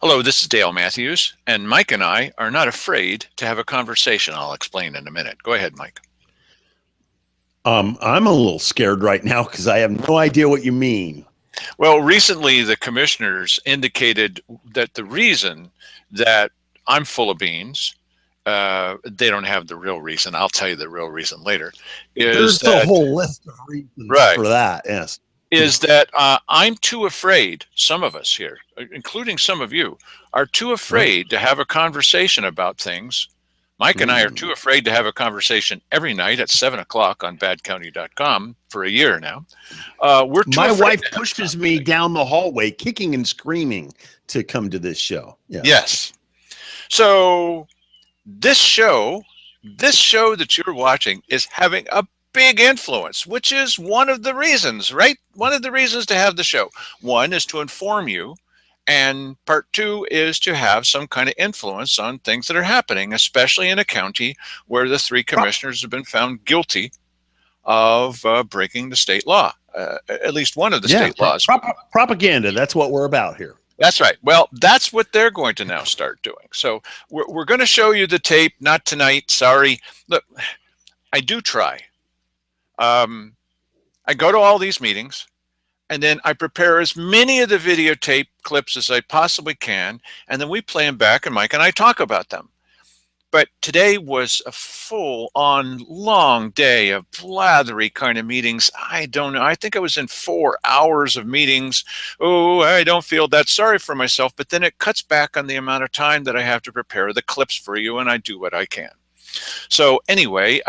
Hello, this is Dale Matthews, and Mike and I are not afraid to have a conversation. I'll explain in a minute. Go ahead, Mike. I'm a little scared right now because I have no idea what you mean. Well, recently the commissioners indicated that the reason that I'm full of beans, they don't have the real reason. I'll tell you the real reason later. Is There's a that whole list of reasons right? for that. Yes. Is that I'm too afraid. Some of us here, including some of you, are too Right. afraid to have a conversation about things. Mike and I are too afraid to have a conversation every night at 7 o'clock on badcounty.com for a year now. We're too My afraid wife to have a pushes me conversation. down the hallway, kicking and screaming, to come to this show. Yes. Yes. So this show that you're watching is having a big influence, which is one of the reasons, right? One of the reasons to have the show. One is to inform you, and part two is to have some kind of influence on things that are happening, especially in a county where the three Pro- commissioners have been found guilty of breaking the state law, at least one of the yeah. state laws. Propaganda. That's what we're about here. That's right. Well, that's what they're going to now start doing. So we're going to show you the tape, not tonight. Sorry. Look, I do try. I go to all these meetings, and then I prepare as many of the videotape clips as I possibly can, and then we play them back, and Mike and I talk about them. But today was a full-on long day of blathery kind of meetings. I don't know. I think I was in 4 hours of meetings. Oh, I don't feel that sorry for myself, but then it cuts back on the amount of time that I have to prepare the clips for you, and I do what I can. So anyway,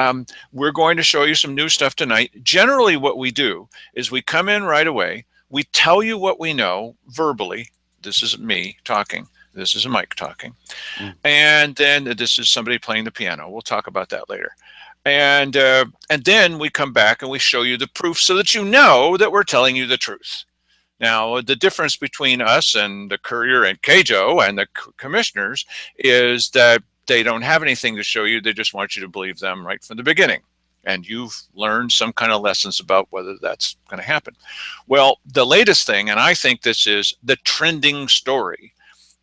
we're going to show you some new stuff tonight. Generally, what we do is we come in right away. We tell you what we know verbally. This is me talking. This is a mic talking. And then this is somebody playing the piano. We'll talk about that later. And then we come back and we show you the proof so that you know that we're telling you the truth. Now, the difference between us and the Courier and KJO and the commissioners is that they don't have anything to show you. They just want you to believe them right from the beginning. And you've learned some kind of lessons about whether that's going to happen. Well, the latest thing, and I think this is the trending story,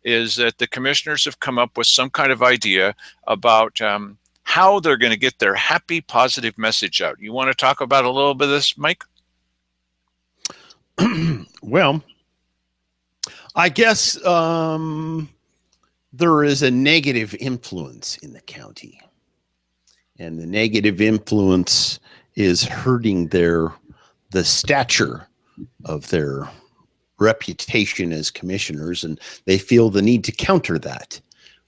is that the commissioners have come up with some kind of idea about how they're going to get their happy, positive message out. You want to talk about a little bit of this, Mike? Well, I guess there is a negative influence in the county, and the negative influence is hurting the stature of their reputation as commissioners, and they feel the need to counter that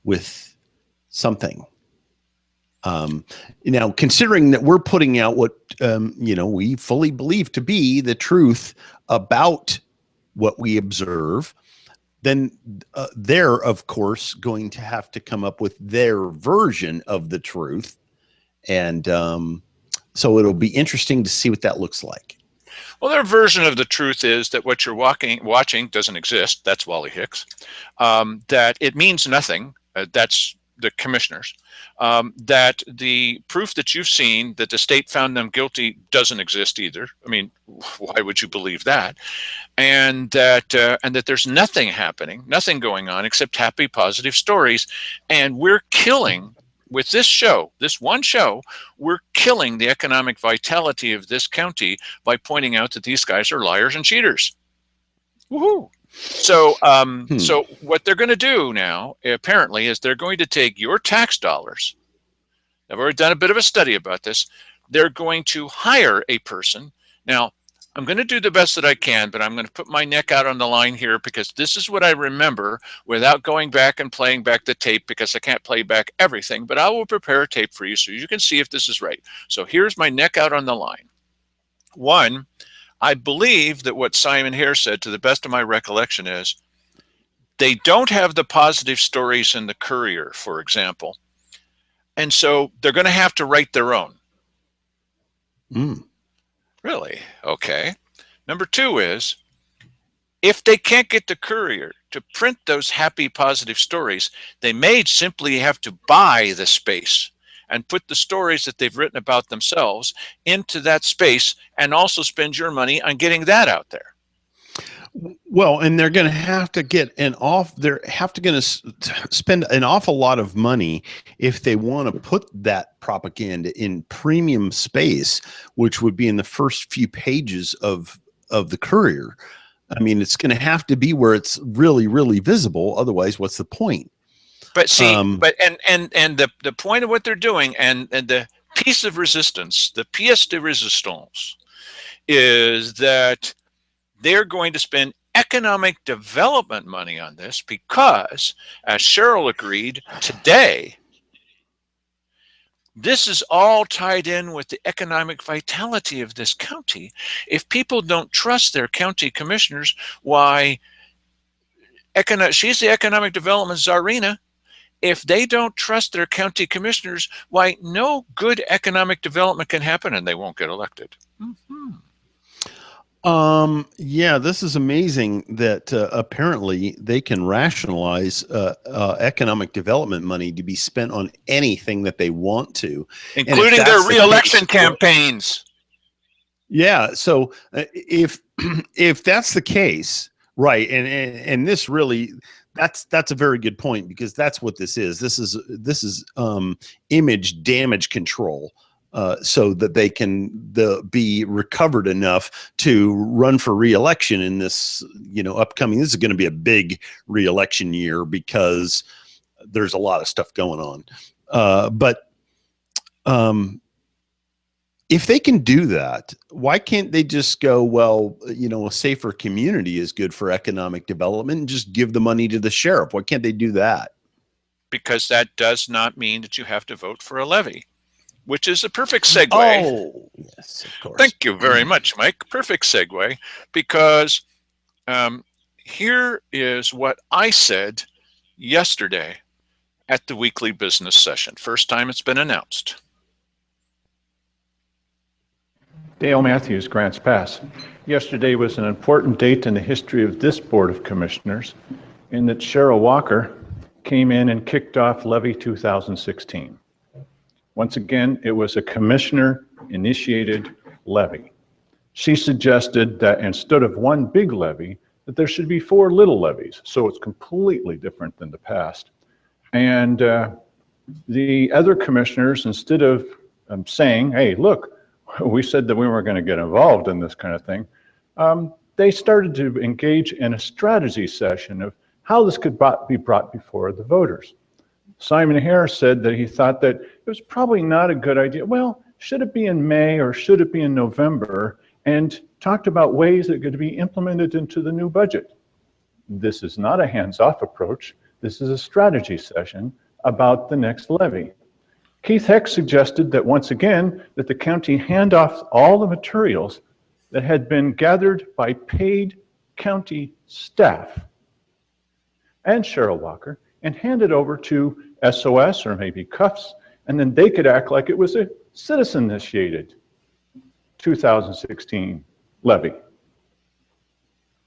with something. Now, considering that we're putting out what we fully believe to be the truth about what we observe, then they're, of course, going to have to come up with their version of the truth. And so it'll be interesting to see what that looks like. Well, their version of the truth is that what you're watching doesn't exist. That's Wally Hicks. That it means nothing. That's the commissioners. That the proof that you've seen that the state found them guilty doesn't exist either. I mean, why would you believe that? And that there's nothing happening, nothing going on except happy, positive stories. And we're killing. With this show, this one show, we're killing the economic vitality of this county by pointing out that these guys are liars and cheaters. Woohoo! So, so what they're going to do now, apparently, is they're going to take your tax dollars. I've already done a bit of a study about this. They're going to hire a person. Now, I'm going to do the best that I can, but I'm going to put my neck out on the line here because this is what I remember without going back and playing back the tape, because I can't play back everything, but I will prepare a tape for you so you can see if this is right. So here's my neck out on the line. One, I believe that what Simon Hare said, to the best of my recollection, is they don't have the positive stories in the Courier, for example. And so they're going to have to write their own. Really? Okay. Number two is, if they can't get the Courier to print those happy, positive stories, they may simply have to buy the space and put the stories that they've written about themselves into that space, and also spend your money on getting that out there. Well, and they're going to have to get they're have to going to spend an awful lot of money if they want to put that propaganda in premium space, which would be in the first few pages of the Courier. I mean, it's going to have to be where it's really, really visible. Otherwise, what's the point? But see, and the point of what they're doing, and the piece of resistance, the pièce de résistance, is that they're going to spend economic development money on this because, as Cheryl agreed today, this is all tied in with the economic vitality of this county. If people don't trust their county commissioners, why, she's the economic development czarina. If they don't trust their county commissioners, why, no good economic development can happen and they won't get elected. Mm-hmm. Yeah, this is amazing that apparently they can rationalize economic development money to be spent on anything that they want to, including their re-election campaigns. Yeah, so if that's the case, right, and this really that's a very good point, because that's what this is. This is image damage control. So that they can be recovered enough to run for re-election in this, upcoming. This is going to be a big re-election year because there's a lot of stuff going on. But if they can do that, why can't they just go, well, a safer community is good for economic development, and just give the money to the sheriff? Why can't they do that? Because that does not mean that you have to vote for a levy. Which is a perfect segue. Oh, yes, of course. Thank you very much, Mike. Perfect segue, because here is what I said yesterday at the weekly business session. First time it's been announced. Dale Matthews, Grants Pass. Yesterday was an important date in the history of this Board of Commissioners, in that Cheryl Walker came in and kicked off Levy 2016. Once again, it was a commissioner-initiated levy. She suggested that instead of one big levy, that there should be 4 little levies. So it's completely different than the past. And the other commissioners, instead of saying, hey, look, we said that we weren't going to get involved in this kind of thing, they started to engage in a strategy session of how this could be brought before the voters. Simon Harris said that he thought that it was probably not a good idea. Well, should it be in May or should it be in November? And talked about ways that could be implemented into the new budget. This is not a hands-off approach. This is a strategy session about the next levy. Keith Heck suggested that once again, that the county hand off all the materials that had been gathered by paid county staff and Cheryl Walker, and hand it over to SOS or maybe Cuffs, and then they could act like it was a citizen-initiated 2016 levy.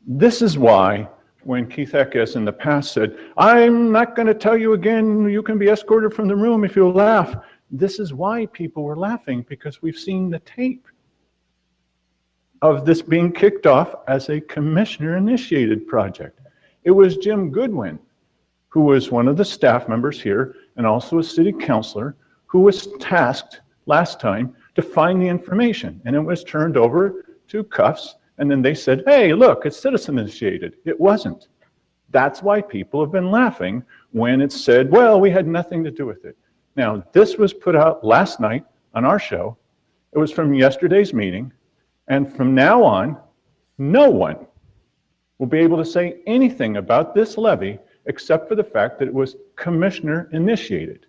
This is why when Keith Heck has in the past said, I'm not going to tell you again, you can be escorted from the room if you laugh. This is why people were laughing, because we've seen the tape of this being kicked off as a commissioner-initiated project. It was Jim Goodwin, who was one of the staff members here and also a city councilor, who was tasked last time to find the information. And it was turned over to Cuffs, and then they said, hey, look, it's citizen initiated. It wasn't. That's why people have been laughing when it's said, well, we had nothing to do with it. Now, this was put out last night on our show. It was from yesterday's meeting. And from now on, no one will be able to say anything about this levy except for the fact that it was commissioner initiated.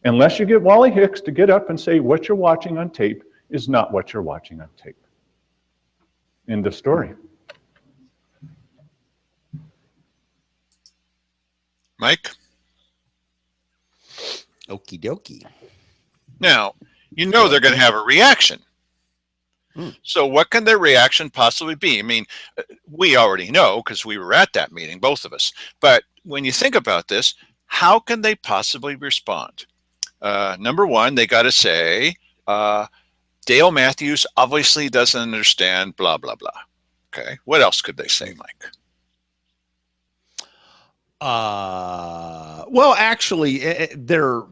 Unless you get Wally Hicks to get up and say what you're watching on tape is not what you're watching on tape. End of story. Mike? Okie dokie. Now, they're going to have a reaction. So what can their reaction possibly be? I mean, we already know because we were at that meeting, both of us. But when you think about this, how can they possibly respond? Number one, they got to say, Dale Matthews obviously doesn't understand blah, blah, blah. Okay. What else could they say, Mike? Well, actually, they're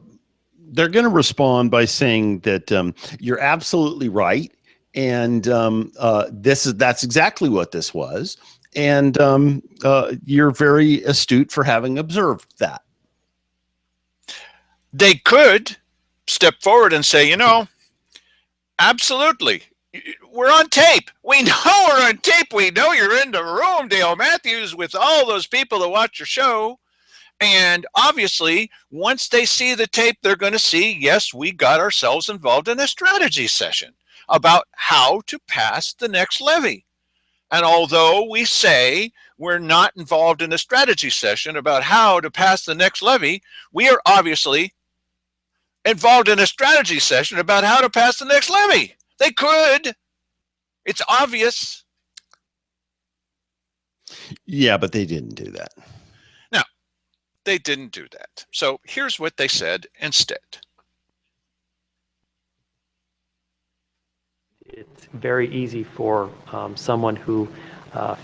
going to respond by saying that you're absolutely right, and that's exactly what this was, and you're very astute for having observed that. They could step forward and say, absolutely. We're on tape. We know we're on tape. We know you're in the room, Dale Matthews, with all those people that watch your show. And obviously, once they see the tape, they're going to see, yes, we got ourselves involved in a strategy session about how to pass the next levy. And although we say we're not involved in a strategy session about how to pass the next levy, we are obviously involved in a strategy session about how to pass the next levy. They could. It's obvious. Yeah, but they didn't do that. No, they didn't do that. So here's what they said instead. It's very easy for someone who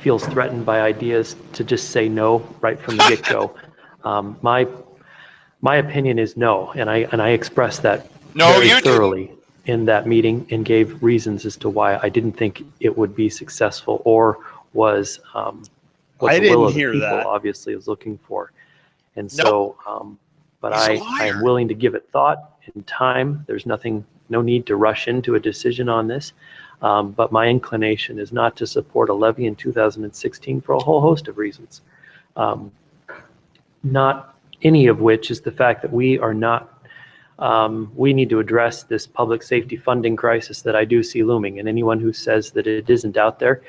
feels threatened by ideas to just say no right from the get-go. My opinion is no, and I expressed that very thoroughly in that meeting and gave reasons as to why I didn't think it would be successful or was what the will of the people obviously was looking for. And so, but I am willing to give it thought and time. There's no need to rush into a decision on this. But my inclination is not to support a levy in 2016 for a whole host of reasons. Not any of which is the fact that we are not, we need to address this public safety funding crisis that I do see looming. And anyone who says that it isn't out there,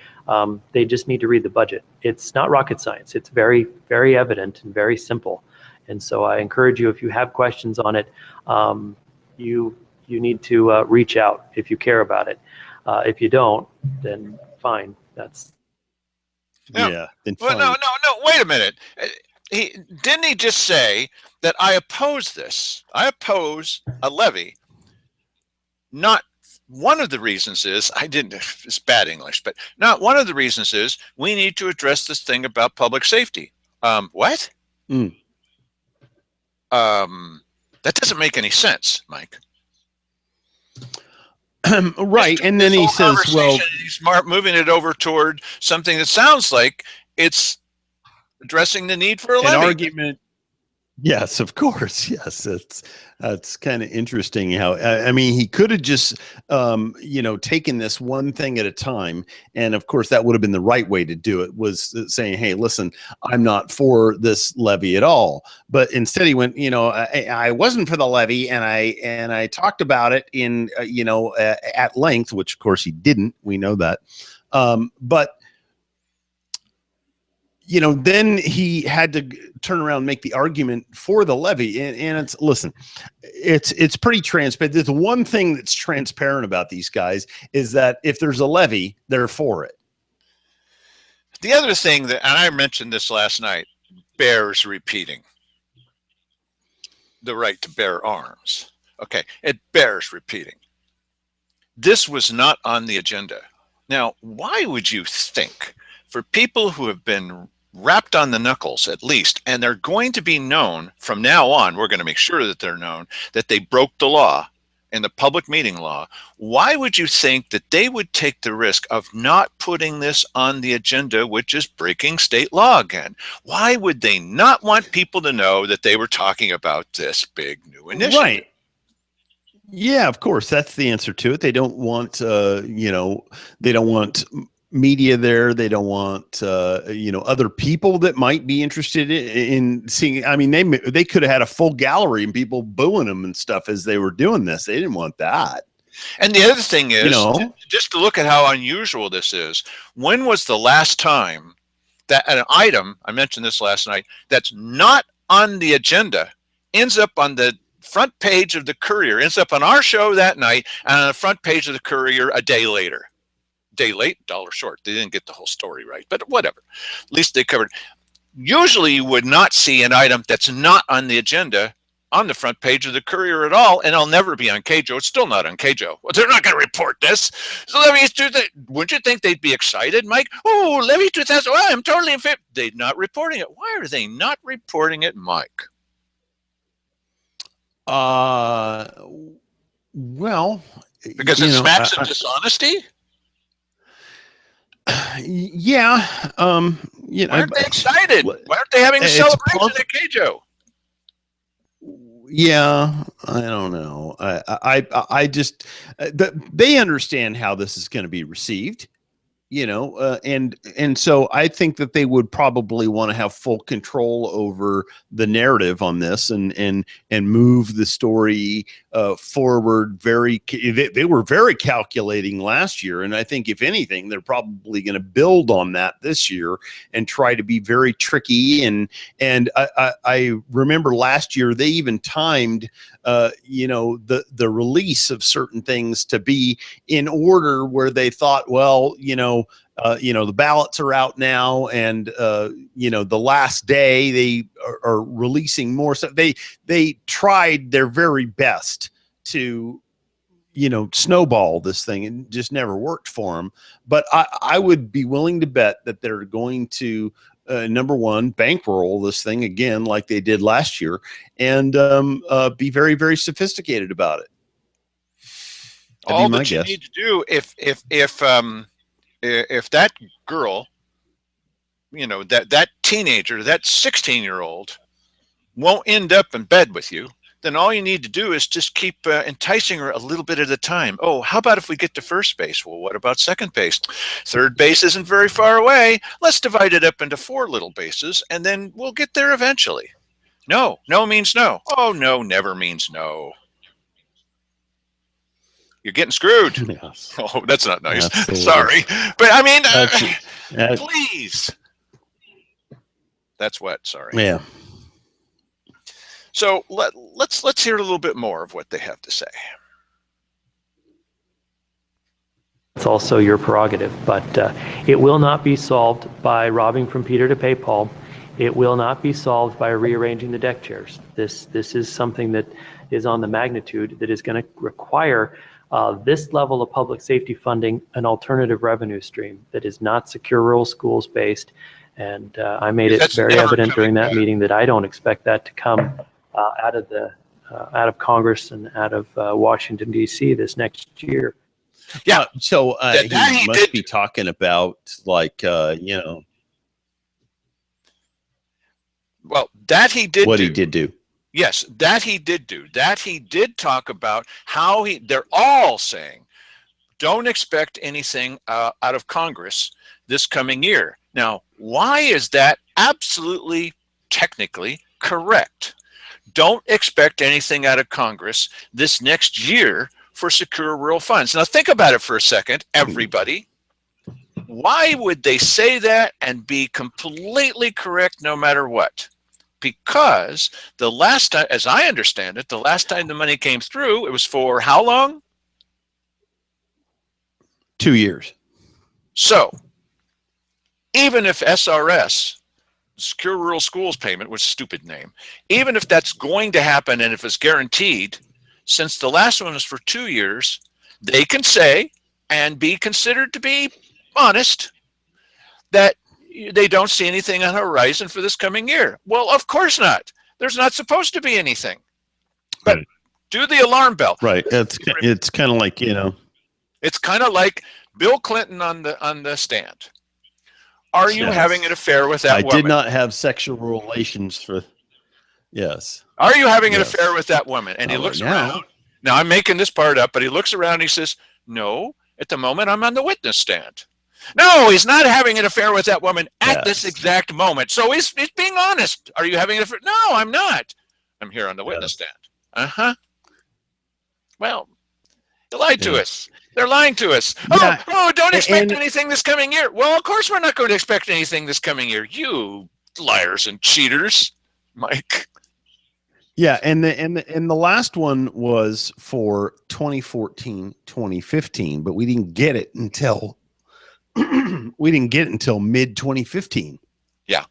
they just need to read the budget. It's not rocket science. It's very, very evident and very simple. And so I encourage you, if you have questions on it, you need to reach out if you care about it. If you don't, then fine. That's yeah. Then fine. Well, no. Wait a minute. Didn't he just say that I oppose this? I oppose a levy. Not one of the reasons is it's bad English, but not one of the reasons is we need to address this thing about public safety. What? That doesn't make any sense, Mike. Right, and then he says, well, he's moving it over toward something that sounds like it's addressing the need for a levy. An argument. Yes, of course. Yes, that's kind of interesting. How I mean, he could have just taken this one thing at a time, and of course, that would have been the right way to do it. Was saying, "Hey, listen, I'm not for this levy at all." But instead, he went, I wasn't for the levy, and I talked about it in at length, which of course he didn't. We know that, but. Then he had to turn around and make the argument for the levy. And it's pretty transparent. There's one thing that's transparent about these guys is that if there's a levy, they're for it. The other thing and I mentioned this last night, bears repeating the right to bear arms. Okay, it bears repeating. This was not on the agenda. Now, why would you think for people who have been wrapped on the knuckles at least, and they're going to be known from now on, we're going to make sure that they're known, that they broke the law in the public meeting law, why would you think that they would take the risk of not putting this on the agenda, which is breaking state law again? Why would they not want people to know that they were talking about this big new initiative? Right. Yeah, of course. That's the answer to it. They don't want, they don't want media there. They don't want other people that might be interested in seeing. I mean, they could have had a full gallery and people booing them and stuff as they were doing this. They didn't want that. And the other thing is, just to look at how unusual this is, when was the last time that an item, I mentioned this last night, that's not on the agenda ends up on the front page of the Courier, ends up on our show that night and on the front page of the Courier a day later? Day late, dollar short. They didn't get the whole story right, but whatever. At least they covered. Usually you would not see an item that's not on the agenda on the front page of the Courier at all, and I'll never be on KJO. It's still not on KJO. Well, they're not going to report this. So wouldn't you think they'd be excited, Mike? Oh, Levy 2000. Well, I'm totally in favor. They're not reporting it. Why are they not reporting it, Mike? Well, because it smacks of dishonesty. Yeah. Why aren't they excited? Why aren't they having a celebration at KJO? Yeah, I don't know. I just they understand how this is going to be received, and so I think that they would probably want to have full control over the narrative on this and move the story forward. They were very calculating last year, and I think if anything, they're probably going to build on that this year and try to be very tricky. And I remember last year they even timed the release of certain things to be in order where they thought, well, the ballots are out now, and the last day they are releasing more stuff. They tried their very best to snowball this thing, and just never worked for them. But I would be willing to bet that they're going to number one, bankroll this thing again like they did last year, and be very, very sophisticated about it. All that you need to do, if that girl, that teenager, that 16-year-old won't end up in bed with you, then all you need to do is just keep enticing her a little bit at a time. Oh, how about if we get to first base? Well, what about second base? Third base isn't very far away. Let's divide it up into 4 little bases, and then we'll get there eventually. No means no. Oh, no never means no. You're getting screwed. Yes. Oh, that's not nice. Absolutely. Sorry. But I mean, please. That's what, sorry. Yeah. So let's hear a little bit more of what they have to say. It's also your prerogative, but it will not be solved by robbing from Peter to pay Paul. It will not be solved by rearranging the deck chairs. This is something that is on the magnitude that is going to require this level of public safety funding, an alternative revenue stream that is not secure rural schools based. And I made it very evident during that meeting that I don't expect that to come out of Congress and out of Washington, D.C. this next year. Yeah. So he must be talking about well, that he did what he did do. Yes, that he did do. That he did talk about how they're all saying, don't expect anything out of Congress this coming year. Now, why is that absolutely technically correct? Don't expect anything out of Congress this next year for secure rural funds. Now, think about it for a second, everybody. Why would they say that and be completely correct no matter what? Because the last time, as I understand it, the last time the money came through, it was for how long? 2 years. So, even if SRS, Secure Rural Schools Payment, was a stupid name, even if that's going to happen and if it's guaranteed, since the last one was for 2 years, they can say and be considered to be honest that they don't see anything on the horizon for this coming year. Well, of course not. There's not supposed to be anything. But right. Do the alarm bell. Right. It's kind of like, It's kind of like Bill Clinton on the stand. Are you having an affair with that woman? I did not have sexual relations for. Yes. Are you having an affair with that woman? And he looks around. Now, I'm making this part up, but he looks around and he says, no, at the moment I'm on the witness stand. No, he's not having an affair with that woman at this exact moment. So he's being honest. Are you having an affair? No, I'm not. I'm here on the witness stand. Uh-huh. Well, they lied to us. They're lying to us. Yeah. Oh, don't expect anything this coming year. Well, of course we're not going to expect anything this coming year. You liars and cheaters, Mike. Yeah, and the last one was for 2014, 2015, but we didn't get it until mid 2015. Yeah.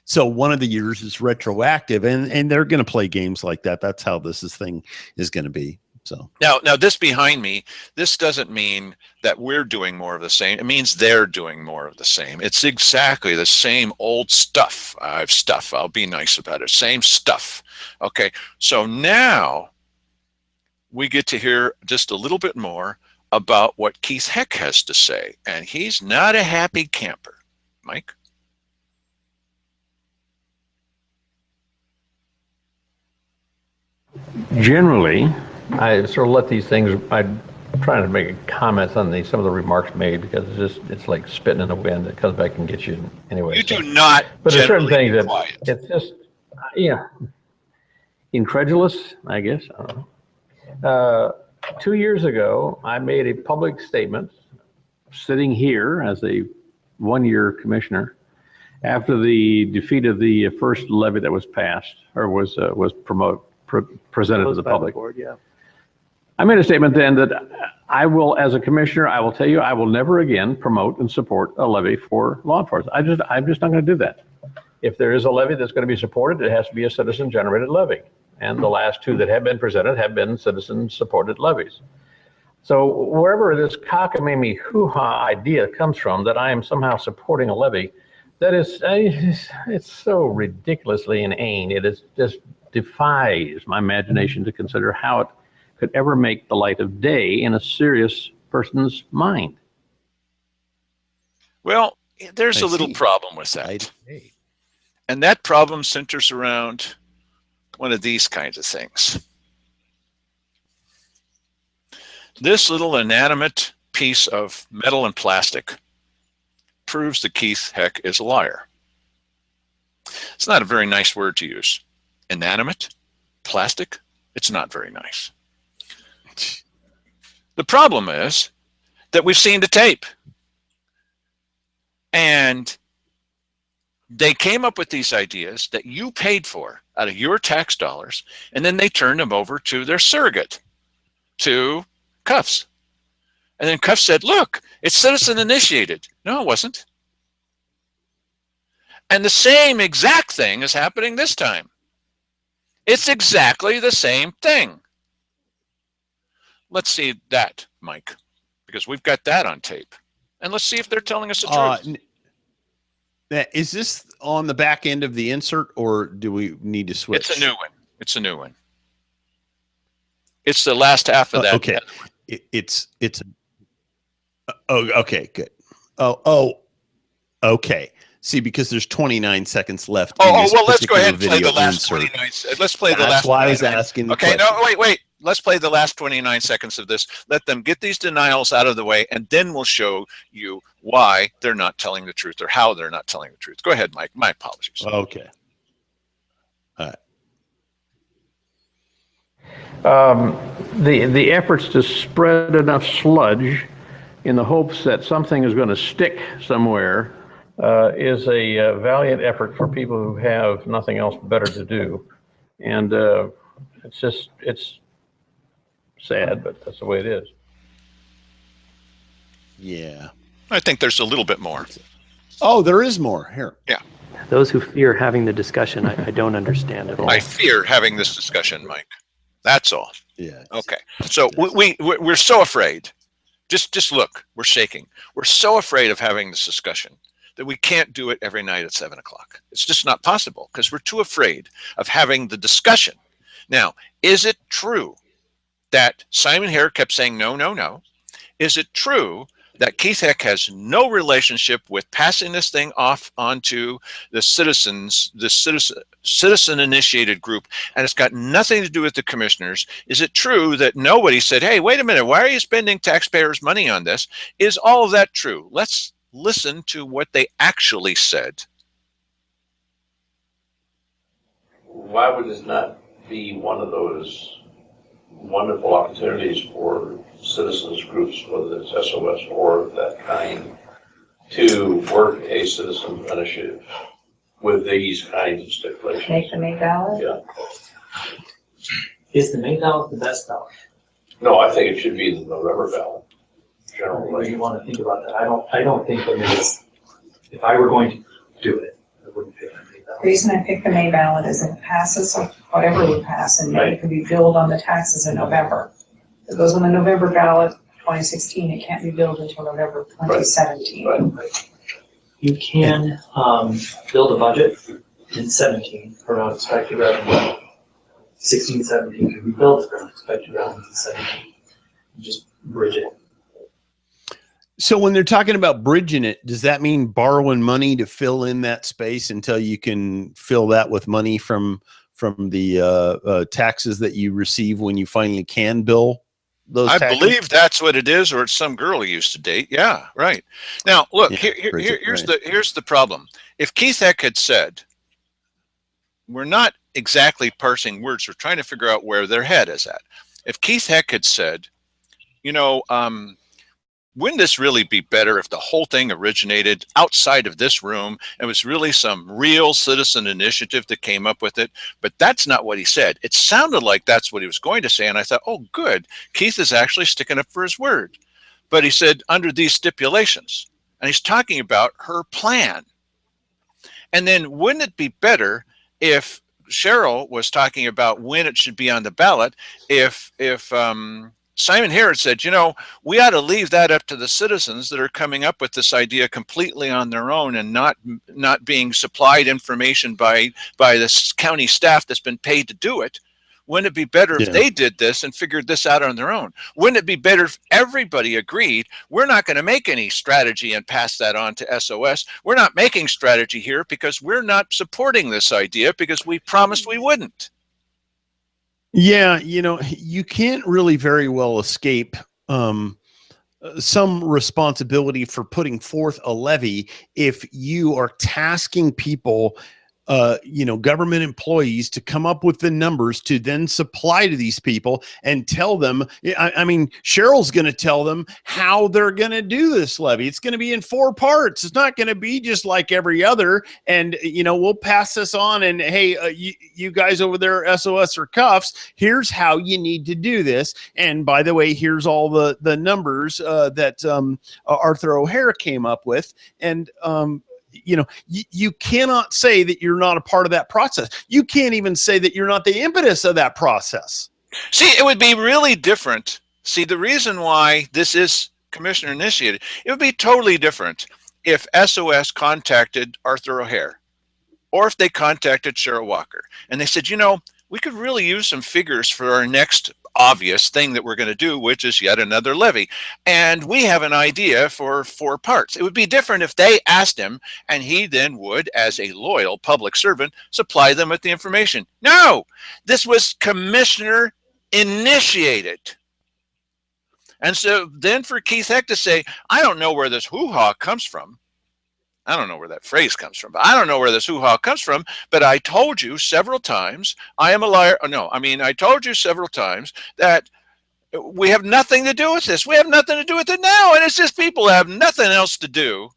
So one of the years is retroactive, and they're going to play games like that. That's how thing is going to be. So now this behind me, this doesn't mean that we're doing more of the same. It means they're doing more of the same. It's exactly the same old stuff. I'll be nice about it. Same stuff. Okay. So now we get to hear just a little bit more about what Keith Heck has to say, and he's not a happy camper. Mike? Generally, I sort of let these things, I'm trying to make comments on some of the remarks made, because it's like spitting in the wind. It comes back and gets you anyway. You do not. But there's certain things that quiet. it's just, incredulous, I guess. I don't know. 2 years ago, I made a public statement sitting here as a one-year commissioner after the defeat of the first levy that was passed or was presented to the public. Board, yeah. I made a statement then that I will, as a commissioner, I will tell you, I will never again promote and support a levy for law enforcement. I'm just not going to do that. If there is a levy that's going to be supported, it has to be a citizen-generated levy. And the last two that have been presented have been citizen-supported levies. So wherever this cockamamie hoo-ha idea comes from that I am somehow supporting a levy, that is, it's so ridiculously inane. It is just defies my imagination to consider how it could ever make the light of day in a serious person's mind. Well, there's a little problem with that. And that problem centers around one of these kinds of things. This little inanimate piece of metal and plastic proves that Keith Heck is a liar. It's not a very nice word to use. Inanimate, plastic, it's not very nice. The problem is that we've seen the tape. And they came up with these ideas that you paid for out of your tax dollars, and then they turned them over to their surrogate, to Cuffs. And then Cuffs said, look, it's citizen initiated. No, it wasn't. And the same exact thing is happening this time. It's exactly the same thing. Let's see that, Mike, because we've got that on tape. And let's see if they're telling us the truth. Is this on the back end of the insert, or do we need to switch? It's a new one. It's a new one. It's the last half of that. Okay. Okay, good. Okay. See, because there's 29 seconds left. Well, let's go ahead and play the last 29. Let's play the last. That's why I was asking. Okay, no, wait. Let's play the last 29 seconds of this. Let them get these denials out of the way, and then we'll show you why they're not telling the truth or how they're not telling the truth. Go ahead, Mike. My apologies. Okay. All right. The efforts to spread enough sludge in the hopes that something is going to stick somewhere is a valiant effort for people who have nothing else better to do. And it's sad, but that's the way it is. Yeah. I think there's a little bit more. Oh, there is more here. Yeah. Those who fear having the discussion, I don't understand at all. I fear having this discussion, Mike. That's all. Yeah. Okay. So we're so afraid. Just look, we're shaking. We're so afraid of having this discussion that we can't do it every night at 7 o'clock. It's just not possible because we're too afraid of having the discussion. Now, is it true that Simon Hare kept saying no, no, no? Is it true that Keith Heck has no relationship with passing this thing off onto the citizen-initiated group, and it's got nothing to do with the commissioners? Is it true that nobody said, hey, wait a minute, why are you spending taxpayers' money on this? Is all of that true? Let's listen to what they actually said. Why would this not be one of those wonderful opportunities for citizens groups, whether it's SOS or that kind, to work a citizen initiative with these kinds of stipulations? Make the May ballot? Yeah. Is the May ballot the best ballot? No, I think it should be the November ballot. Generally, You want to think about that. I don't think that it is. If I were going to do it, I wouldn't pick the May ballot. The reason I picked the May ballot is if it passes, or whatever would pass, and it can be billed on the taxes in November. If it goes on the November ballot, 2016, it can't be billed until November 2017. Right. You can build a budget in 17 for unexpected revenue. 16, 17 can be built for unexpected revenue in 17. You just bridge it. So when they're talking about bridging it, does that mean borrowing money to fill in that space until you can fill that with money from the taxes that you receive when you finally can bill those taxes? I believe that's what it is, or it's some girl he used to date. Yeah, right. Now, look, Yeah, here's the problem. If Keith Heck had said, we're not exactly parsing words, we're trying to figure out where their head is at. If Keith Heck had said, you know, wouldn't this really be better if the whole thing originated outside of this room? It was really some real citizen initiative that came up with it, but that's not what he said. It sounded like that's what he was going to say, and I thought, oh, good. Keith is actually sticking up for his word. But he said, under these stipulations, and he's talking about her plan. And then wouldn't it be better if Cheryl was talking about when it should be on the ballot, if Simon Harris said, you know, we ought to leave that up to the citizens that are coming up with this idea completely on their own and not being supplied information by this county staff that's been paid to do it. Wouldn't it be better if they did this and figured this out on their own? Wouldn't it be better if everybody agreed, we're not going to make any strategy and pass that on to SOS. We're not making strategy here because we're not supporting this idea because we promised we wouldn't. Yeah, you know, you can't really very well escape some responsibility for putting forth a levy if you are tasking people, you know, government employees to come up with the numbers to then supply to these people and tell them. I mean, Cheryl's going to tell them how they're going to do this levy. It's going to be in 4 parts. It's not going to be just like every other. And, you know, we'll pass this on and, hey, you guys over there, SOS or cuffs, here's how you need to do this. And by the way, here's all the numbers that Arthur O'Hare came up with. And, you know, you cannot say that you're not a part of that process. You can't even say that you're not the impetus of that process. See, it would be really different. See, the reason why this is commissioner initiated, it would be totally different if SOS contacted Arthur O'Hare or if they contacted Cheryl Walker and they said, you know, we could really use some figures for our next obvious thing that we're going to do, which is yet another levy. And we have an idea for 4 parts. It would be different if they asked him and he then would, as a loyal public servant, supply them with the information. No, this was commissioner initiated. And so then for Keith Heck to say, I don't know where this hoo-ha comes from. I don't know where that phrase comes from, but I don't know where this hoo-ha comes from, but I told you several times, I am a liar. No, I mean, I told you several times that we have nothing to do with this. We have nothing to do with it now. And it's just people have nothing else to do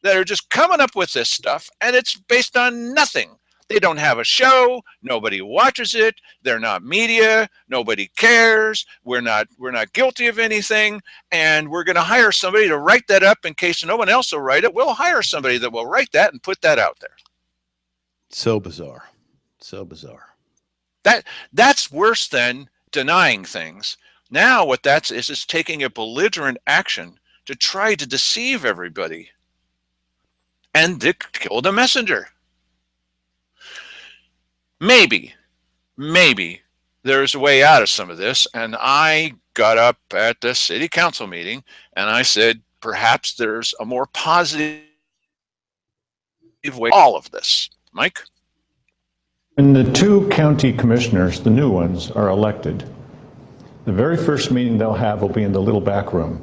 that are just coming up with this stuff. And it's based on nothing. They don't have a show. Nobody watches it. They're not media. Nobody cares. We're not guilty of anything. And we're going to hire somebody to write that up in case no one else will write it. We'll hire somebody that will write that and put that out there. So bizarre. So bizarre. That's worse than denying things. Now what that is taking a belligerent action to try to deceive everybody and to kill the messenger. Maybe there's a way out of some of this. And I got up at the city council meeting and I said, perhaps there's a more positive way to all of this. Mike? When the 2 county commissioners, the new ones, are elected, the very first meeting they'll have will be in the little back room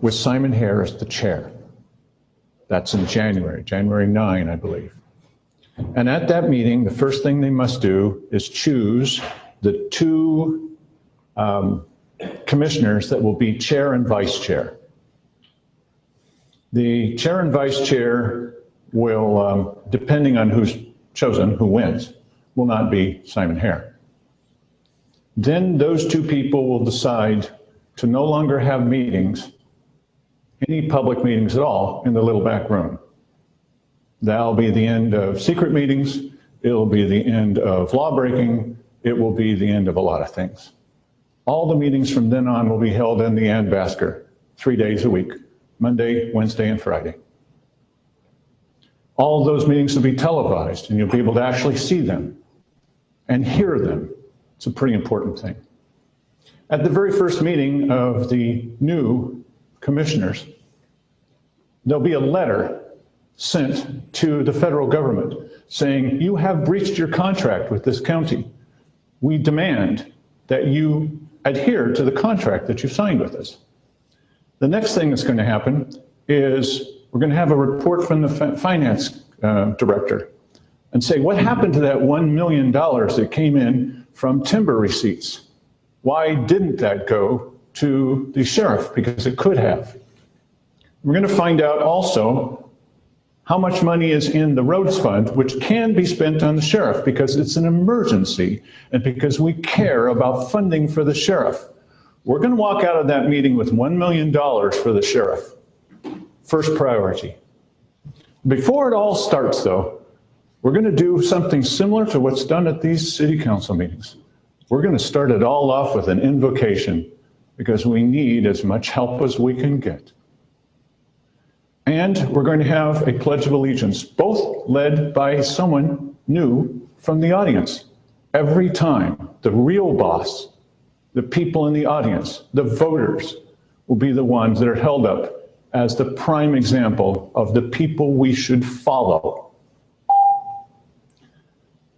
with Simon Hare as the chair. That's in January 9, I believe. And at that meeting, the first thing they must do is choose the 2 commissioners that will be chair and vice chair. The chair and vice chair will, depending on who's chosen, who wins, will not be Simon Hare. Then those 2 people will decide to no longer have meetings, any public meetings at all, in the little back room. That'll be the end of secret meetings, It'll be the end of law breaking. It will be the end of a lot of things. All the meetings from then on will be held in the Ann Basker, 3 days a week, Monday, Wednesday, and Friday. All of those meetings will be televised, and you'll be able to actually see them and hear them. It's a pretty important thing. At the very first meeting of the new commissioners, there'll be a letter sent to the federal government saying, you have breached your contract with this county. We demand that you adhere to the contract that you signed with us. The next thing that's going to happen is we're going to have a report from the finance director and say, what happened to that $1 million that came in from timber receipts? Why didn't that go to the sheriff? Because it could have. We're going to find out also how much money is in the roads fund, which can be spent on the sheriff because it's an emergency and because we care about funding for the sheriff. We're going to walk out of that meeting with $1 million for the sheriff. First priority. Before it all starts, though, we're going to do something similar to what's done at these city council meetings. We're going to start it all off with an invocation because we need as much help as we can get. And we're going to have a Pledge of Allegiance, both led by someone new from the audience. Every time, the real boss, the people in the audience, the voters, will be the ones that are held up as the prime example of the people we should follow.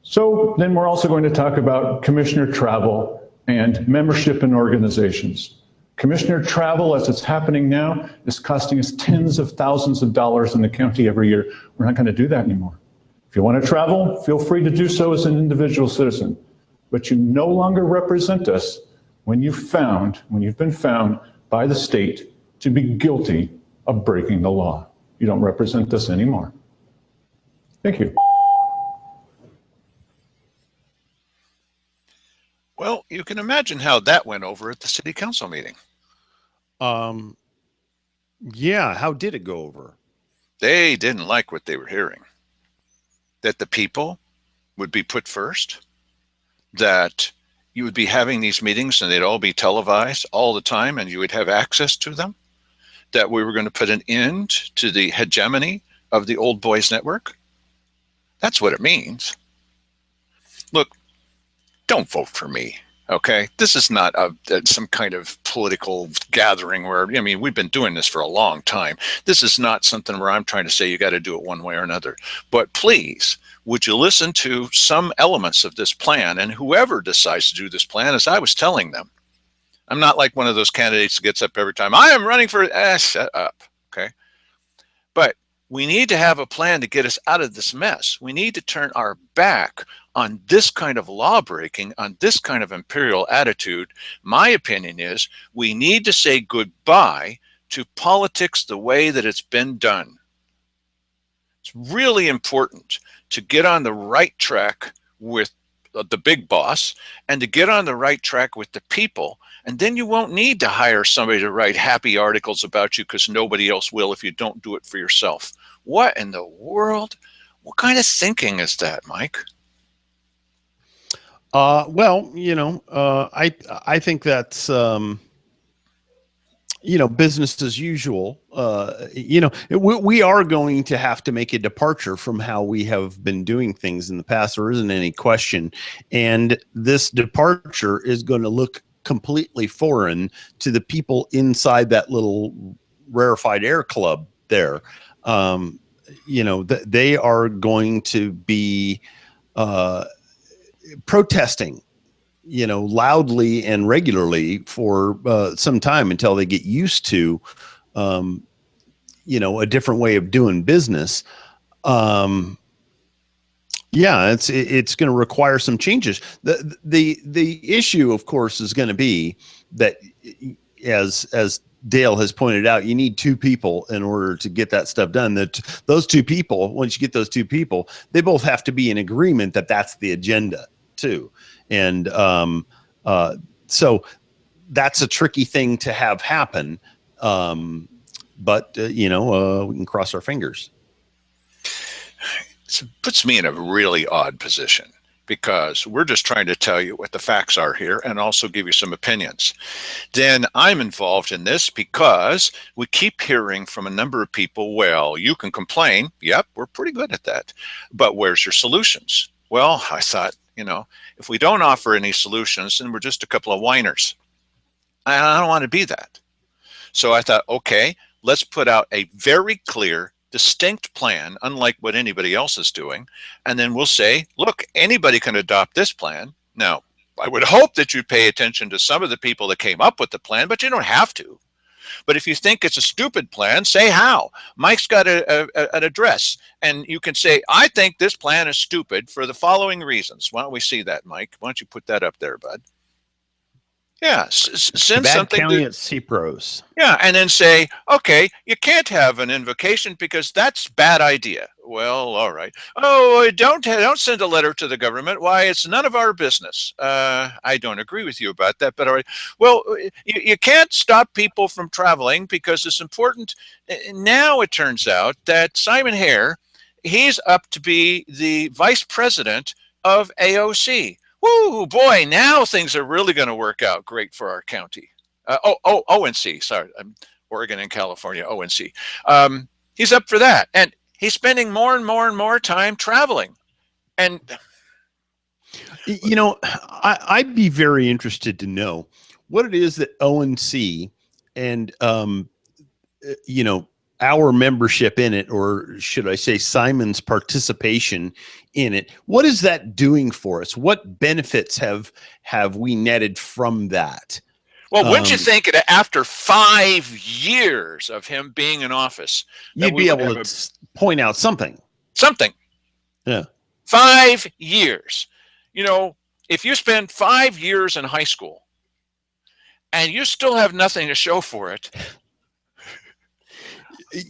So then we're also going to talk about commissioner travel and membership in organizations. Commissioner travel, as it's happening now, is costing us tens of thousands of dollars in the county every year. We're not going to do that anymore. If you want to travel, feel free to do so as an individual citizen, but you no longer represent us when you've been found by the state to be guilty of breaking the law. You don't represent us anymore. Thank you. Well, you can imagine how that went over at the city council meeting. Yeah, how did it go over? They didn't like what they were hearing. That the people would be put first, that you would be having these meetings and they'd all be televised all the time and you would have access to them, that we were going to put an end to the hegemony of the old boys network. That's what it means. Look, don't vote for me, okay? This is not some kind of political gathering where, I mean, we've been doing this for a long time. This is not something where I'm trying to say you got to do it one way or another. But please, would you listen to some elements of this plan? And whoever decides to do this plan, as I was telling them, I'm not like one of those candidates that gets up every time, I am running for, shut up, okay? But we need to have a plan to get us out of this mess. We need to turn our back on this kind of law breaking, on this kind of imperial attitude. My opinion is we need to say goodbye to politics the way that it's been done. It's really important to get on the right track with the big boss and to get on the right track with the people. And then you won't need to hire somebody to write happy articles about you because nobody else will if you don't do it for yourself. What in the world? What kind of thinking is that, Mike? Well, I think that's, business as usual. We are going to have to make a departure from how we have been doing things in the past. There isn't any question. And this departure is going to look completely foreign to the people inside that little rarefied air club there. They are going to be protesting, loudly and regularly for some time until they get used to, a different way of doing business. It's going to require some changes. The issue, of course, is going to be that, as Dale has pointed out, you need two people in order to get that stuff done. That those two people, once you get those two people, they both have to be in agreement that that's the agenda too. And so that's a tricky thing to have happen. But we can cross our fingers. it puts me in a really odd position, because we're just trying to tell you what the facts are here and also give you some opinions. Then I'm involved in this because we keep hearing from a number of people, well, you can complain. Yep, we're pretty good at that. But where's your solutions? Well, I thought, if we don't offer any solutions, then we're just a couple of whiners. I don't want to be that. So I thought, okay, let's put out a very clear, distinct plan, unlike what anybody else is doing. And then we'll say, look, anybody can adopt this plan. Now, I would hope that you pay attention to some of the people that came up with the plan, but you don't have to. But if you think it's a stupid plan, say how. Mike's got an address, and you can say, I think this plan is stupid for the following reasons. Why don't we see that, Mike? Why don't you put that up there, bud? Yeah, send something county at CPROs. Yeah, and then say, okay, you can't have an invocation because that's a bad idea. Well, all right. Oh, don't send a letter to the government. Why, it's none of our business. I don't agree with you about that, but all right. Well, you can't stop people from traveling because it's important. Now it turns out that Simon Hare, he's up to be the vice president of AOC. Woo, boy, now things are really going to work out great for our county. ONC, sorry, Oregon and California, ONC. He's up for that. And he's spending more and more and more time traveling. And, I'd be very interested to know what it is that ONC and, our membership in it, or should I say Simon's participation in it, what is that doing for us? What benefits have we netted from that? Well, wouldn't you think that after 5 years of him being in office, you'd be able to point out something? Something. Yeah. 5 years. If you spend 5 years in high school and you still have nothing to show for it.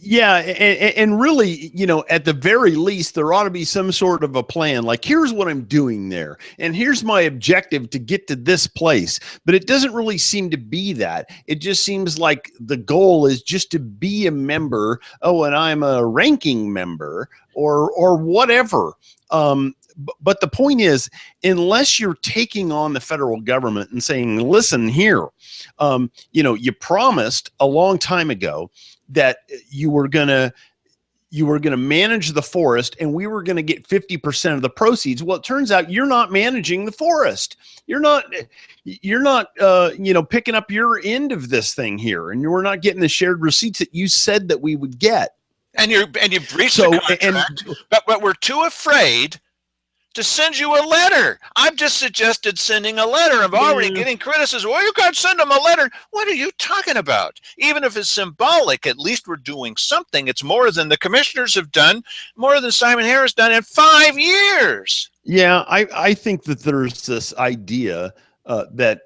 Yeah, and really, at the very least, there ought to be some sort of a plan. Like, here's what I'm doing there, and here's my objective to get to this place. But it doesn't really seem to be that. It just seems like the goal is just to be a member. Oh, and I'm a ranking member, or whatever. But the point is, unless you're taking on the federal government and saying, listen here, you promised a long time ago that you were going to manage the forest and we were going to get 50% of the proceeds. Well, it turns out you're not managing the forest. You're not picking up your end of this thing here, and we're not getting the shared receipts that you said that we would get. And you breached the contract, but we're too afraid to send you a letter. I've just suggested sending a letter. I'm already getting criticism. Well, you can't send them a letter. What are you talking about? Even if it's symbolic, at least we're doing something. It's more than the commissioners have done, more than Simon Hare has done in 5 years. Yeah, I think that there's this idea that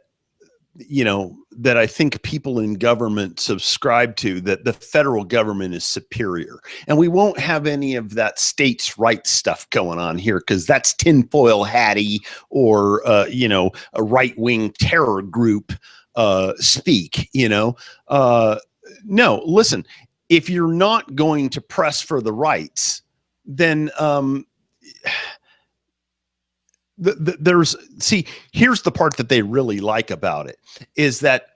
I think people in government subscribe to, that the federal government is superior. And we won't have any of that states' rights stuff going on here, because that's tinfoil hatty or, a right-wing terror group speak, No, listen, if you're not going to press for the rights, then here's the part that they really like about it, is that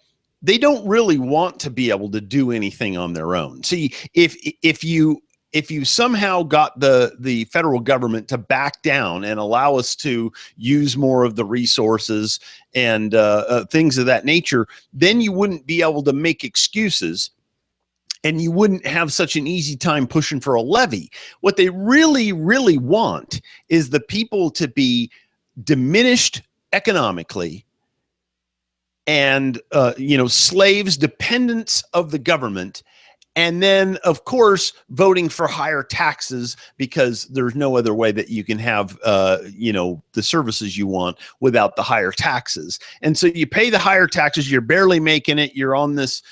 they don't really want to be able to do anything on their own. See, if you somehow got the federal government to back down and allow us to use more of the resources and things of that nature, then you wouldn't be able to make excuses, and you wouldn't have such an easy time pushing for a levy. What they really, really want is the people to be diminished economically, and slaves, dependents of the government, and then of course voting for higher taxes, because there's no other way that you can have the services you want without the higher taxes. And so you pay the higher taxes, you're barely making it, you're on this.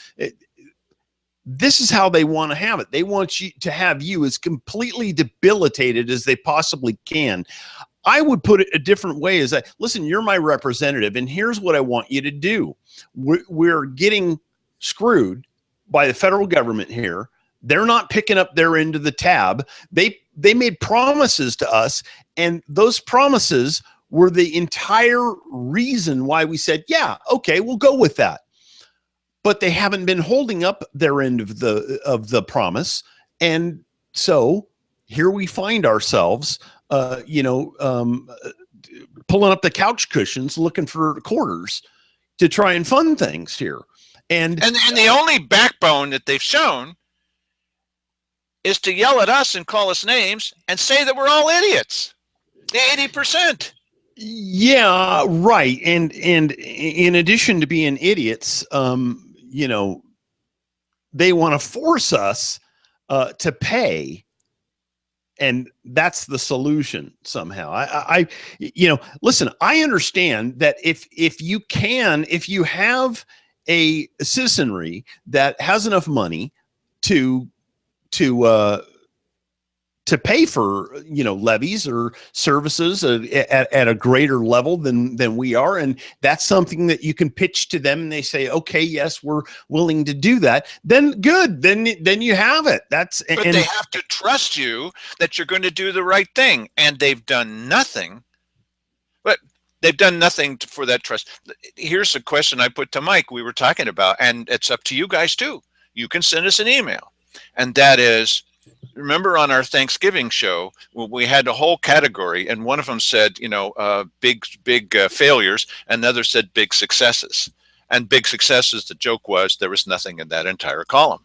This is how they want to have it. They want you to have you as completely debilitated as they possibly can. I would put it a different way, is that, listen, you're my representative, and here's what I want you to do. We're getting screwed by the federal government here. They're not picking up their end of the tab. They made promises to us, and those promises were the entire reason why we said, yeah, okay, we'll go with that. But they haven't been holding up their end of the promise. And so here we find ourselves, pulling up the couch cushions, looking for quarters to try and fund things here. And the only backbone that they've shown is to yell at us and call us names and say that we're all idiots. The 80%. Yeah, right. And in addition to being idiots, they want to force us to pay. And that's the solution somehow. Listen, I understand that if you have a citizenry that has enough money to pay for levies or services at a greater level than we are, and that's something that you can pitch to them, and they say, okay, yes, we're willing to do that, then good, then you have it. But they have to trust you that you're going to do the right thing, and they've done nothing. But they've done nothing for that trust. Here's a question I put to Mike. We were talking about, and it's up to you guys too. You can send us an email, and that is, remember on our Thanksgiving show, we had a whole category, and one of them said, big failures, and another said big successes. And big successes, the joke was there was nothing in that entire column.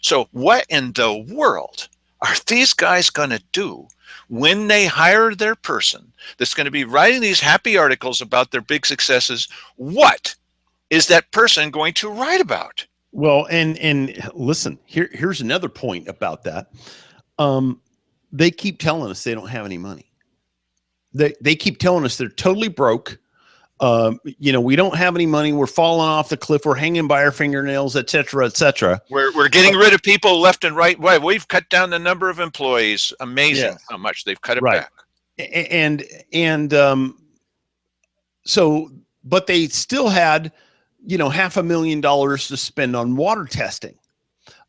So what in the world are these guys going to do when they hire their person that's going to be writing these happy articles about their big successes? What is that person going to write about? Well, and listen, here's another point about that. They keep telling us they don't have any money. They keep telling us they're totally broke. We don't have any money. We're falling off the cliff. We're hanging by our fingernails, et cetera, et cetera. We're getting rid of people left and right. Well, we've cut down the number of employees. Amazing how much they've cut it back. So, but they still had $500,000 to spend on water testing.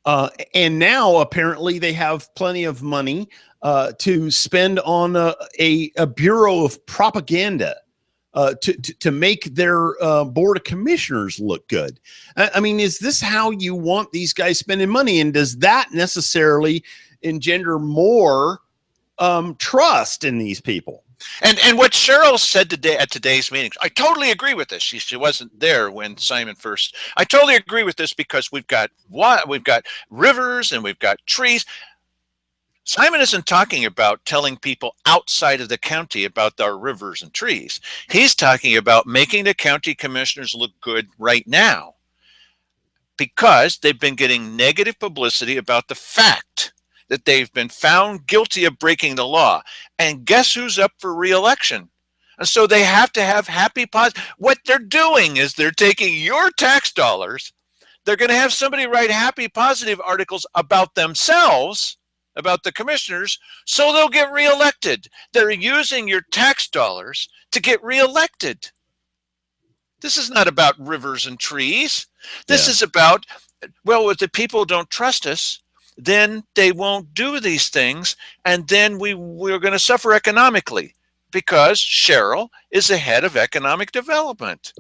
And now apparently they have plenty of money to spend on a bureau of propaganda to make their board of commissioners look good. I mean, is this how you want these guys spending money? And does that necessarily engender more trust in these people? And what Cheryl said today at today's meeting, I totally agree with this. She wasn't there when Simon first. I totally agree with this because we've got rivers and we've got trees. Simon isn't talking about telling people outside of the county about our rivers and trees. He's talking about making the county commissioners look good right now because they've been getting negative publicity about the fact that they've been found guilty of breaking the law. And guess who's up for re-election? And so they have to have happy positive. What they're doing is they're taking your tax dollars. They're going to have somebody write happy positive articles about themselves, about the commissioners, so they'll get reelected. They're using your tax dollars to get reelected. This is not about rivers and trees. This is about, well, if the people don't trust us, then they won't do these things, and then we're going to suffer economically because Cheryl is the head of economic development.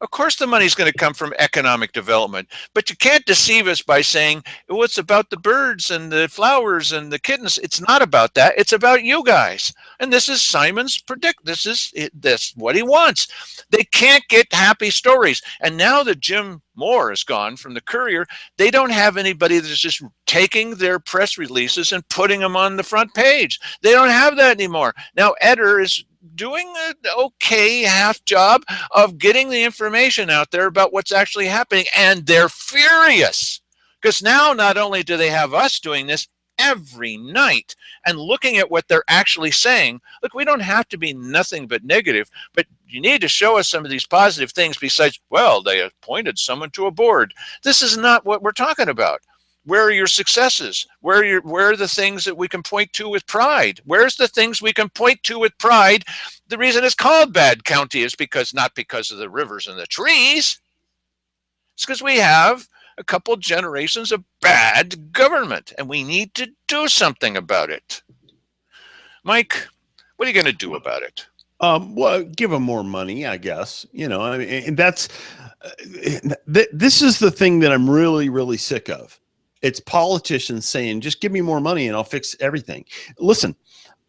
Of course the money's going to come from economic development, but you can't deceive us by saying, well, it's about the birds and the flowers and the kittens. It's not about that. It's about you guys. And this is Simon's This is what he wants. They can't get happy stories. And now that Jim Moore is gone from the Courier, they don't have anybody that's just taking their press releases and putting them on the front page. They don't have that anymore. Now Eder is doing an okay half job of getting the information out there about what's actually happening, and they're furious because now not only do they have us doing this every night and looking at what they're actually saying. Look, we don't have to be nothing but negative, but you need to show us some of these positive things besides, well, they appointed someone to a board. This is not what we're talking about. Where are your successes? Where are the things that we can point to with pride? Where's the things we can point to with pride? The reason it's called Bad County is not because of the rivers and the trees. It's because we have a couple generations of bad government, and we need to do something about it. Mike, what are you going to do about it? Well, give them more money, I guess. You know, I mean, and that's this is the thing that I'm really, really sick of. It's politicians saying, "Just give me more money and I'll fix everything." Listen,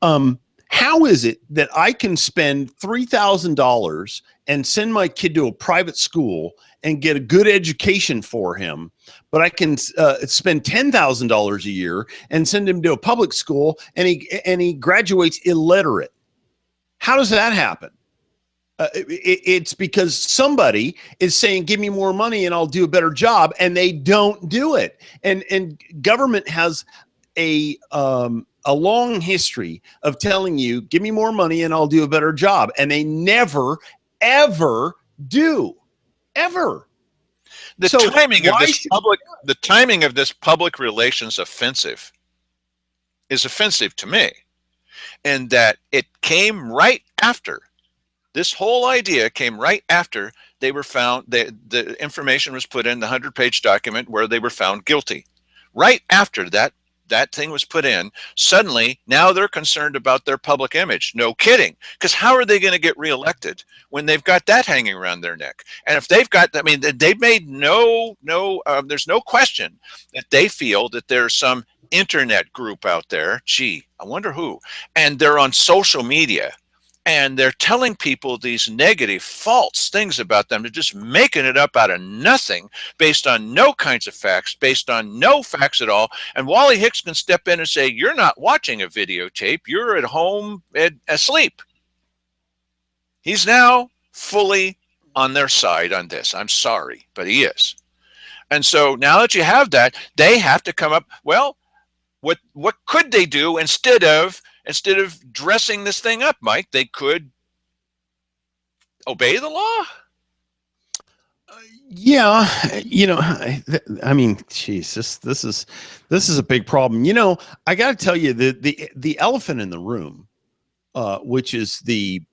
how is it that I can spend $3,000 and send my kid to a private school and get a good education for him, but I can spend $10,000 a year and send him to a public school and he graduates illiterate? How does that happen? It's because somebody is saying, "Give me more money and I'll do a better job," and they don't do it. And government has a long history of telling you, "Give me more money and I'll do a better job," and they never, ever do, ever. The timing of this public relations offensive is offensive to me, in that it came right after. This whole idea came right after they were found, the information was put in the 100-page document where they were found guilty. Right after that thing was put in, suddenly now they're concerned about their public image. No kidding. Because how are they going to get reelected when they've got that hanging around their neck? And if they've got, I mean, they've made there's no question that they feel that there's some internet group out there. Gee, I wonder who. And they're on social media. And they're telling people these negative, false things about them. They're just making it up out of nothing, based on no kinds of facts, based on no facts at all. And Wally Hicks can step in and say, "You're not watching a videotape. You're at home asleep." He's now fully on their side on this. I'm sorry, but he is. And so now that you have that, they have to come up, well, what could they do instead of dressing this thing up, Mike? They could obey the law. Yeah, you know, I mean, geez, this is a big problem. You know, I got to tell you, the elephant in the room, which is the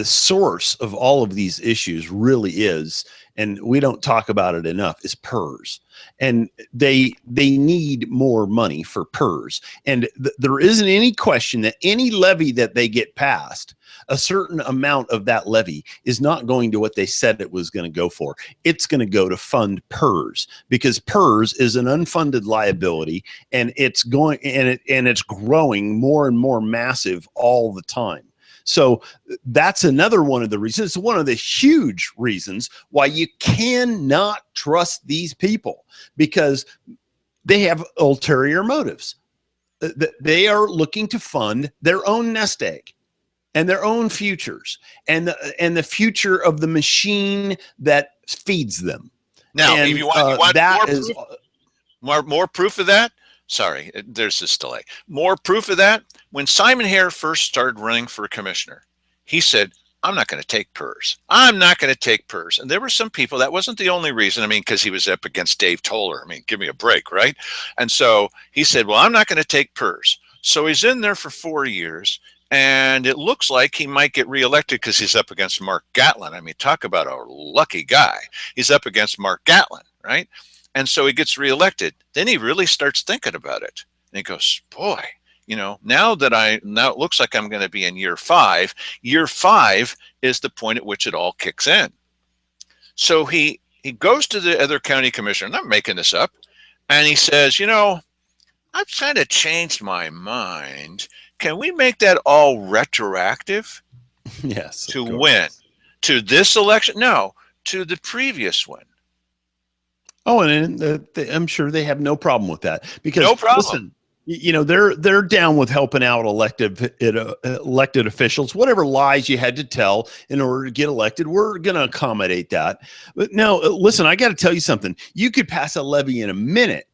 source of all of these issues, really is, and we don't talk about it enough, is PERS. And they need more money for PERS. And there isn't any question that any levy that they get passed, a certain amount of that levy is not going to what they said it was going to go for. It's going to go to fund PERS, because PERS is an unfunded liability, and it's going and it's growing more and more massive all the time. So that's another one of the reasons. It's one of the huge reasons why you cannot trust these people, because they have ulterior motives. They are looking to fund their own nest egg and their own futures and the future of the machine that feeds them. Now, and, if you want that more is proof, more proof of that. Sorry, there's this delay. More proof of that. When Simon Hare first started running for commissioner, he said, "I'm not going to take PERS. I'm not going to take PERS." And there were some people, that wasn't the only reason. I mean, because he was up against Dave Toller. I mean, give me a break, right? And so he said, "Well, I'm not going to take PERS." So he's in there for 4 years, and it looks like he might get reelected because he's up against Mark Gatlin. I mean, talk about a lucky guy. He's up against Mark Gatlin, right? And so he gets reelected. Then he really starts thinking about it. And he goes, "Boy, you know, now it looks like I'm going to be in year 5. Year 5 is the point at which it all kicks in." So he goes to the other county commissioner, and I'm making this up, and he says, "You know, I've kind of changed my mind. Can we make that all retroactive?" Yes. To win. To this election? No, to the previous one. Oh, and I'm sure they have no problem with that, because no problem. Listen, you know, they're down with helping out elected officials. Whatever lies you had to tell in order to get elected, we're going to accommodate that. But now, listen, I got to tell you something. You could pass a levy in a minute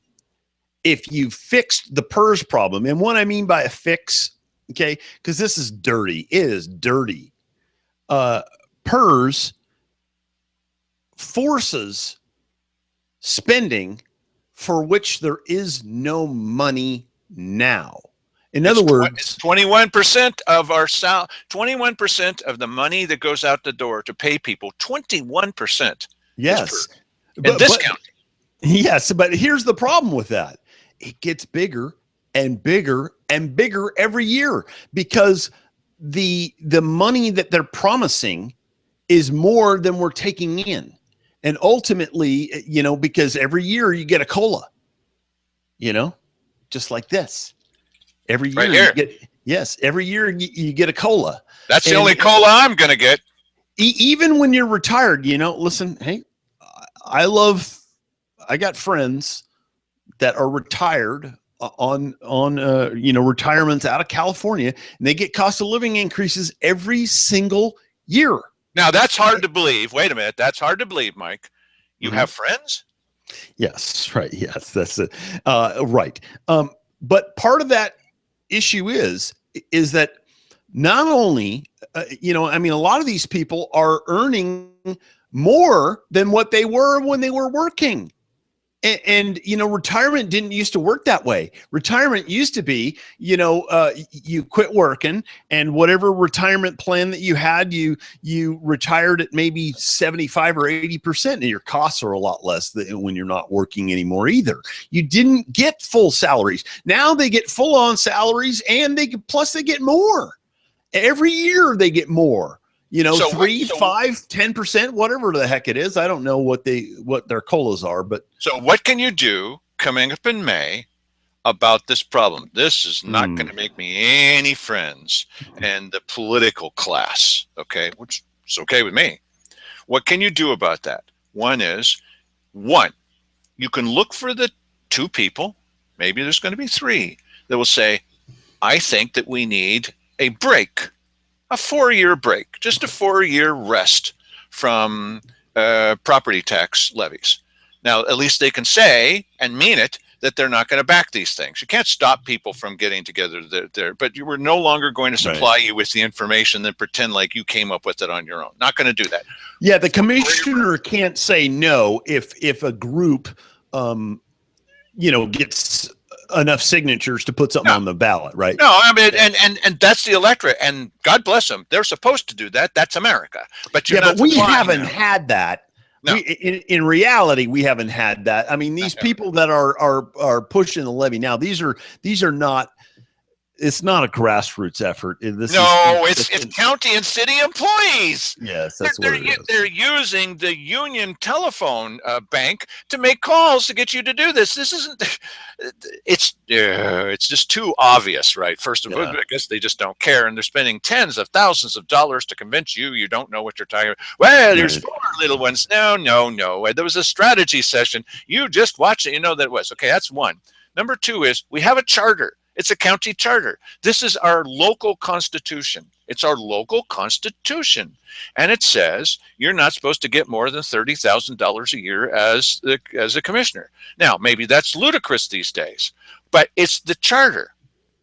if you fixed the PERS problem. And what I mean by a fix, okay, because this is dirty. It is dirty. PERS forces spending for which there is no money now. In other words, 21% of our 21% of the money that goes out the door to pay people, 21%. Yes. And discounting. Yes, but here's the problem with that. It gets bigger and bigger and bigger every year because the money that they're promising is more than we're taking in. And ultimately, because every year you get a COLA, just like this. Every year Right here. every year you get a COLA. That's the only COLA I'm going to get. Even when you're retired, listen, hey, I got friends that are retired on retirements out of California, and they get cost of living increases every single year. Now that's hard to believe. Wait a minute. That's hard to believe, Mike. You have friends? Yes, right. Yes, that's it. Right. But part of that issue is that not only, a lot of these people are earning more than what they were when they were working. And retirement didn't used to work that way. Retirement used to be, you quit working, and whatever retirement plan that you had, you retired at maybe 75 or 80%, and your costs are a lot less than when you're not working anymore either. You didn't get full salaries. Now they get full on salaries, and they get more. Every year they get more. 3, 5, 10%, whatever the heck it is. I don't know what their COLAs are, but so what can you do coming up in May about this problem? This is not going to make me any friends in the political class, okay? Which is okay with me. What can you do about that? One, you can look for the 2 people, maybe there's going to be 3, that will say, I think that we need a break. A 4-year break, just a 4-year rest from property tax levies. Now, at least they can say and mean it that they're not going to back these things. You can't stop people from getting together there, but we're no longer going to supply you with the information and pretend like you came up with it on your own. Not going to do that. Yeah, the commissioner can't say no if a group, gets enough signatures to put something on the ballot, right? No, I mean, and that's the electorate, and God bless them. They're supposed to do that. That's America. But we haven't had that. No. In reality, we haven't had that. I mean, these people that are pushing the levy now, these are not. It's not a grassroots effort. It's county and city employees. Yes, that's what it is. They're using the union telephone bank to make calls to get you to do this. This isn't. It's just too obvious, right? First of all, I guess they just don't care, and they're spending tens of thousands of dollars to convince you don't know what you're talking about. Well, there's 4 little ones. No. There was a strategy session. You just watch it. You know that it was. Okay, that's one. Number 2 is we have a charter. It's a county charter. This is our local constitution. It's our local constitution. And it says you're not supposed to get more than $30,000 a year as a commissioner. Now, maybe that's ludicrous these days, but it's the charter.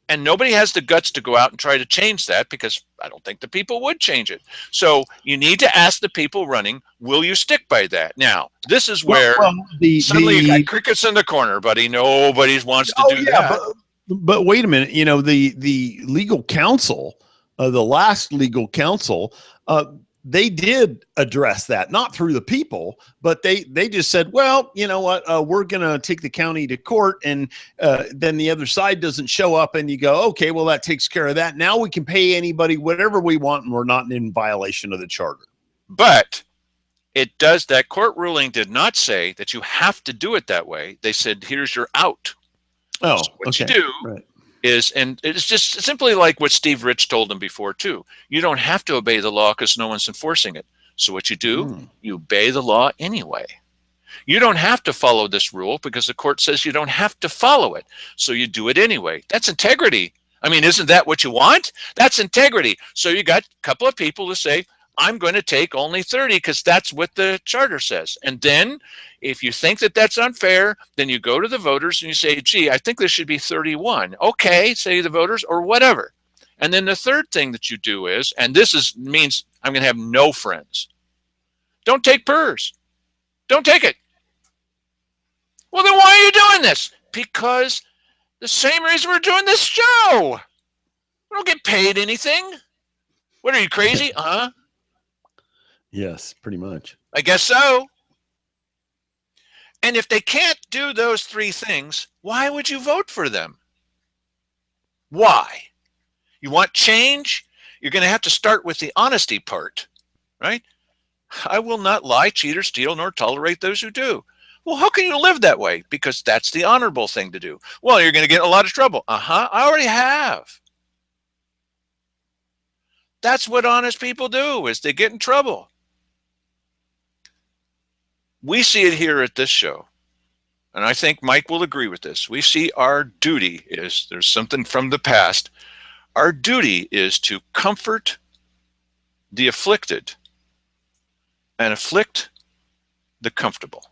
And nobody has the guts to go out and try to change that because I don't think the people would change it. So you need to ask the people running, will you stick by that? Now, this is where suddenly you got crickets in the corner, buddy. Nobody wants to do that. But wait a minute, the legal counsel, the last legal counsel, they did address that, not through the people, but they just said, well, you know what, we're going to take the county to court, and then the other side doesn't show up, and you go, okay, well, that takes care of that. Now we can pay anybody whatever we want, and we're not in violation of the charter. But that court ruling did not say that you have to do it that way. They said, here's your out. Oh, so what you do is, and it's just simply like what Steve Rich told them before too. You don't have to obey the law because no one's enforcing it. So what you do, you obey the law anyway. You don't have to follow this rule because the court says you don't have to follow it. So you do it anyway. That's integrity. I mean, isn't that what you want? That's integrity. So you got a couple of people to say, I'm going to take only 30 because that's what the charter says. And then if you think that that's unfair, then you go to the voters and you say, gee, I think this should be 31. Okay, say the voters or whatever. And then the third thing that you do is, and this means I'm going to have no friends. Don't take PERS. Don't take it. Well, then why are you doing this? Because the same reason we're doing this show. We don't get paid anything. What are you, crazy? Yes, pretty much. I guess so. And if they can't do those three things, why would you vote for them? Why? You want change? You're going to have to start with the honesty part, right? I will not lie, cheat, or steal, nor tolerate those who do. Well, how can you live that way? Because that's the honorable thing to do. Well, you're going to get in a lot of trouble. I already have. That's what honest people do, is they get in trouble. We see it here at this show. And I think Mike will agree with this. We see our duty is, there's something from the past. Our duty is to comfort the afflicted and afflict the comfortable.